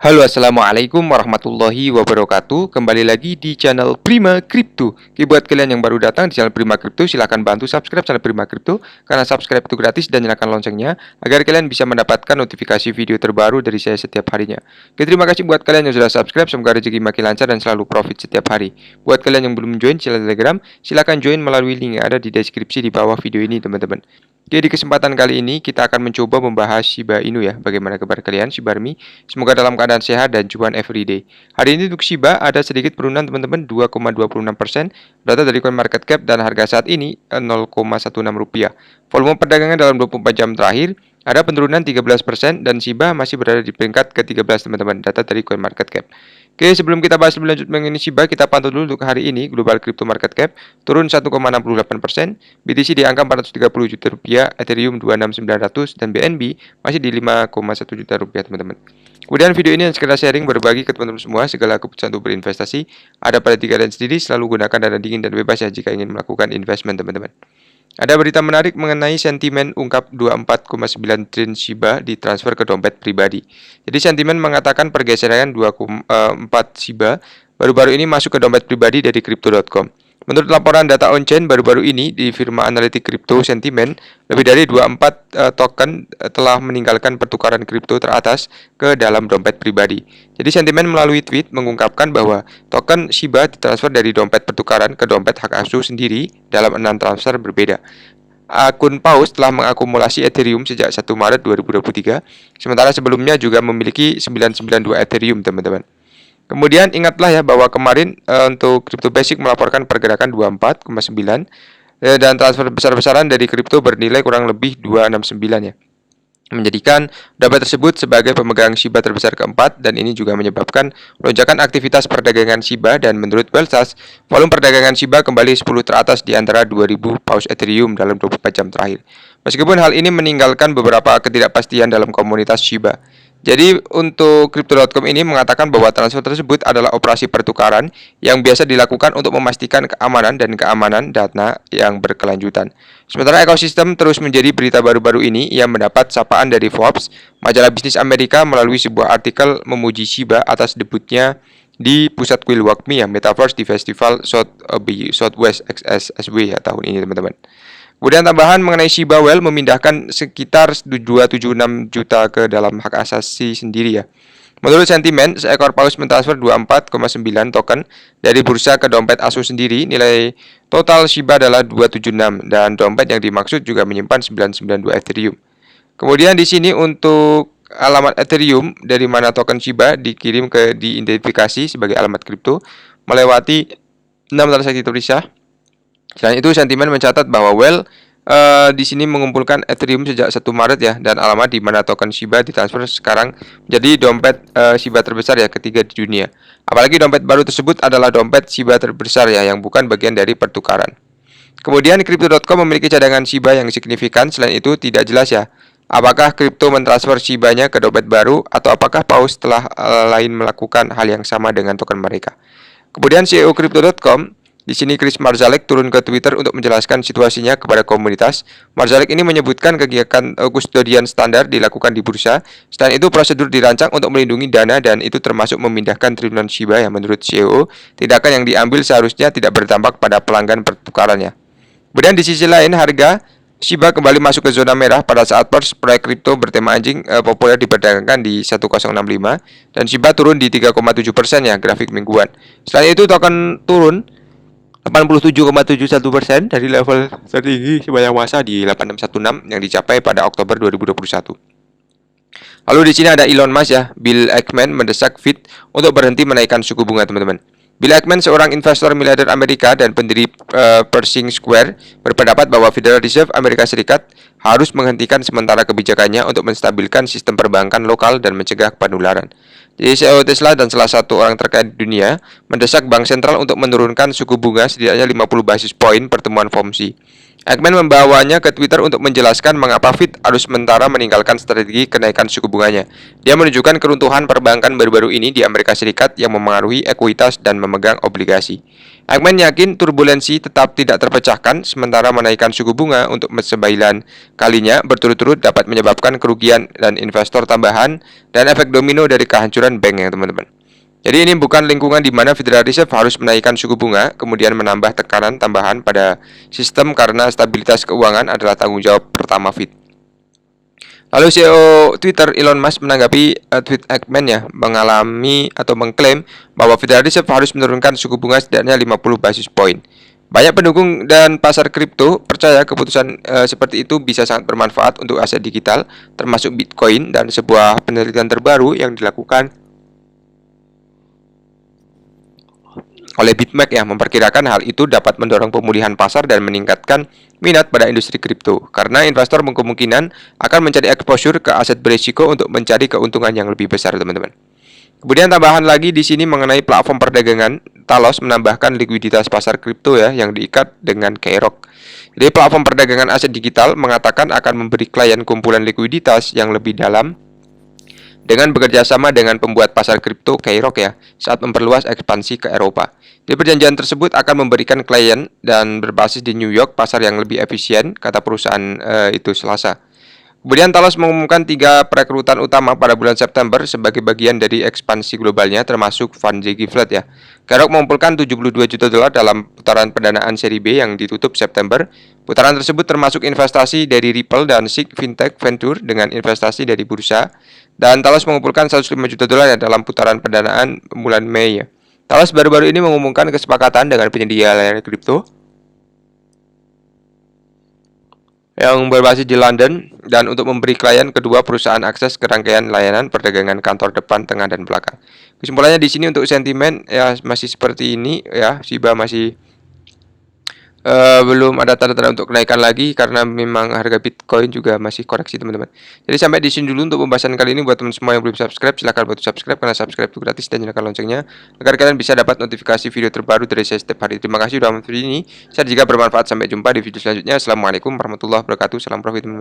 Halo, assalamualaikum warahmatullahi wabarakatuh. Kembali lagi di channel Prima Crypto. Oke, buat kalian yang baru datang di channel Prima Crypto, silahkan bantu subscribe channel Prima Crypto karena subscribe itu gratis dan nyalakan loncengnya agar kalian bisa mendapatkan notifikasi video terbaru dari saya setiap harinya. Oke, terima kasih buat kalian yang sudah subscribe. Semoga rezeki makin lancar dan selalu profit setiap hari. Buat kalian yang belum join channel Telegram, silahkan join melalui link yang ada di deskripsi di bawah video ini, teman-teman. Oke, di kesempatan kali ini kita akan mencoba membahas Shiba Inu ya. Bagaimana kabar kalian, Shiba Army? Semoga dalam keadaan sehat dan cuan everyday. Hari ini untuk Shiba ada sedikit penurunan teman-teman, 2,26%. Data dari CoinMarketCap dan harga saat ini 0,16 rupiah. Volume perdagangan dalam 24 jam terakhir ada penurunan 13% dan Shiba masih berada di peringkat ke-13 teman-teman. Data dari CoinMarketCap. Oke, sebelum kita bahas lebih lanjut mengenai Shiba, kita pantau dulu untuk hari ini global crypto market cap turun 1,68%, BTC di angka 430 juta rupiah, Ethereum 26.900 dan BNB masih di 5,1 juta rupiah teman-teman. Kemudian video ini sekedar sharing berbagi ke teman-teman semua, segala keputusan untuk berinvestasi ada pada diri kalian sendiri, selalu gunakan dana dingin dan bebas ya jika ingin melakukan investment teman-teman. Ada berita menarik mengenai sentimen ungkap 24,9 triliun Shiba ditransfer ke dompet pribadi. Jadi sentimen mengatakan pergeseran 2,4 Shiba baru-baru ini masuk ke dompet pribadi dari Crypto.com. Menurut laporan data on-chain baru-baru ini di firma analitik kripto Sentiment, lebih dari 24 token telah meninggalkan pertukaran kripto teratas ke dalam dompet pribadi. Jadi Sentiment melalui tweet mengungkapkan bahwa token Shiba ditransfer dari dompet pertukaran ke dompet hak asuh sendiri dalam 6 transfer berbeda. Akun Paus telah mengakumulasi Ethereum sejak 1 Maret 2023, sementara sebelumnya juga memiliki 992 Ethereum, teman-teman. Kemudian ingatlah ya bahwa kemarin untuk Crypto Basic melaporkan pergerakan 24,9 dan transfer besar-besaran dari kripto bernilai kurang lebih 269 ya. Menjadikan dompet tersebut sebagai pemegang Shiba terbesar keempat dan ini juga menyebabkan lonjakan aktivitas perdagangan Shiba dan menurut Wellsas, volume perdagangan Shiba kembali 10 teratas di antara 2000 paus Ethereum dalam 24 jam terakhir. Meskipun hal ini meninggalkan beberapa ketidakpastian dalam komunitas Shiba. Jadi untuk Crypto.com ini mengatakan bahwa transfer tersebut adalah operasi pertukaran yang biasa dilakukan untuk memastikan keamanan dan keamanan data yang berkelanjutan. Sementara ekosistem terus menjadi berita baru-baru ini yang mendapat sapaan dari Forbes, majalah bisnis Amerika melalui sebuah artikel memuji Shiba atas debutnya di pusat kuil Wakmi ya, Metaverse di Festival Southwest XSSW ya tahun ini teman-teman. Kemudian tambahan mengenai Shiba Well memindahkan sekitar 276 juta ke dalam hak asasi sendiri ya. Menurut Sentiment, seekor paus mentransfer 24,9 token dari bursa ke dompet asuh sendiri. Nilai total Shiba adalah 276 dan dompet yang dimaksud juga menyimpan 992 Ethereum. Kemudian di sini untuk alamat Ethereum dari mana token Shiba dikirim ke diidentifikasi sebagai alamat kripto melewati 6 transaksi terpisah. Selain itu, Sentiment mencatat bahwa Well di sini mengumpulkan Ethereum sejak 1 Maret ya, dan alamat di mana token Shiba ditransfer sekarang menjadi dompet Shiba terbesar ya ketiga di dunia. Apalagi dompet baru tersebut adalah dompet Shiba terbesar ya yang bukan bagian dari pertukaran. Kemudian Crypto.com memiliki cadangan Shiba yang signifikan. Selain itu tidak jelas ya apakah kripto mentransfer Shiba-nya ke dompet baru atau apakah Paus telah lain melakukan hal yang sama dengan token mereka. Kemudian CEO Crypto.com di sini Chris Marszalek turun ke Twitter untuk menjelaskan situasinya kepada komunitas. Marszalek ini menyebutkan kegiatan kustodian standar dilakukan di bursa. Selain itu prosedur dirancang untuk melindungi dana dan itu termasuk memindahkan triliunan Shiba yang menurut CEO tindakan yang diambil seharusnya tidak berdampak pada pelanggan pertukarannya. Kemudian di sisi lain harga Shiba kembali masuk ke zona merah pada saat proyek kripto bertema anjing populer diperdagangkan di 1065 dan Shiba turun di 3,7% ya grafik mingguan. Selain itu token turun 87,71% dari level tertinggi sepanjang masa di 8616 yang dicapai pada Oktober 2021. Lalu di sini ada Elon Musk ya, Bill Ackman mendesak Fed untuk berhenti menaikkan suku bunga teman-teman. Bill Ackman, seorang investor miliarder Amerika dan pendiri Pershing Square, berpendapat bahwa Federal Reserve Amerika Serikat harus menghentikan sementara kebijakannya untuk menstabilkan sistem perbankan lokal dan mencegah penularan. Jadi CEO Tesla dan salah satu orang terkait di dunia mendesak bank sentral untuk menurunkan suku bunga setidaknya 50 basis poin pertemuan FOMC. Eggman membawanya ke Twitter untuk menjelaskan mengapa Fed harus sementara meninggalkan strategi kenaikan suku bunganya. Dia menunjukkan keruntuhan perbankan baru-baru ini di Amerika Serikat yang memengaruhi ekuitas dan memegang obligasi. Eggman yakin turbulensi tetap tidak terpecahkan, sementara menaikkan suku bunga untuk sembilan kalinya berturut-turut dapat menyebabkan kerugian dan investor tambahan dan efek domino dari kehancuran bank ya teman-teman. Jadi ini bukan lingkungan di mana Federal Reserve harus menaikkan suku bunga, kemudian menambah tekanan tambahan pada sistem karena stabilitas keuangan adalah tanggung jawab pertama Fed. Lalu CEO Twitter Elon Musk menanggapi tweet Eggman ya, mengalami atau mengklaim bahwa Federal Reserve harus menurunkan suku bunga setidaknya 50 basis point. Banyak pendukung dan pasar kripto percaya keputusan seperti itu bisa sangat bermanfaat untuk aset digital, termasuk Bitcoin, dan sebuah penelitian terbaru yang dilakukan oleh Bitmax yang memperkirakan hal itu dapat mendorong pemulihan pasar dan meningkatkan minat pada industri kripto karena investor kemungkinan akan mencari exposure ke aset berisiko untuk mencari keuntungan yang lebih besar, teman-teman. Kemudian tambahan lagi di sini mengenai platform perdagangan, Talos menambahkan likuiditas pasar kripto ya yang diikat dengan K-Rock. Jadi platform perdagangan aset digital mengatakan akan memberi klien kumpulan likuiditas yang lebih dalam dengan bekerja sama dengan pembuat pasar kripto K-Rock ya saat memperluas ekspansi ke Eropa. Di perjanjian tersebut akan memberikan klien dan berbasis di New York pasar yang lebih efisien, kata perusahaan itu Selasa. Kemudian Talos mengumumkan 3 perekrutan utama pada bulan September sebagai bagian dari ekspansi globalnya termasuk Van Ziggy-Flat ya. K-Rock mengumpulkan 72 juta dolar dalam putaran pendanaan seri B yang ditutup September. Putaran tersebut termasuk investasi dari Ripple dan SIG Fintech Venture dengan investasi dari bursa. Dan Talos mengumpulkan 105 juta dolar dalam putaran pendanaan bulan Mei ya. Talos baru-baru ini mengumumkan kesepakatan dengan penyedia layanan kripto yang berbasis di London dan untuk memberi klien kedua perusahaan akses ke rangkaian layanan perdagangan kantor depan, tengah, dan belakang. Kesimpulannya di sini untuk sentimen ya masih seperti ini ya, Shiba masih belum ada tanda-tanda untuk kenaikan lagi karena memang harga Bitcoin juga masih koreksi, teman-teman. Jadi sampai di sini dulu untuk pembahasan kali ini. Buat teman semua yang belum subscribe, silahkan bantu subscribe karena subscribe itu gratis dan nyalakan loncengnya agar kalian bisa dapat notifikasi video terbaru dari saya setiap hari. Terima kasih sudah menonton video ini. Saya jika bermanfaat, sampai jumpa di video selanjutnya. Assalamualaikum warahmatullahi wabarakatuh. Salam profit, teman-teman.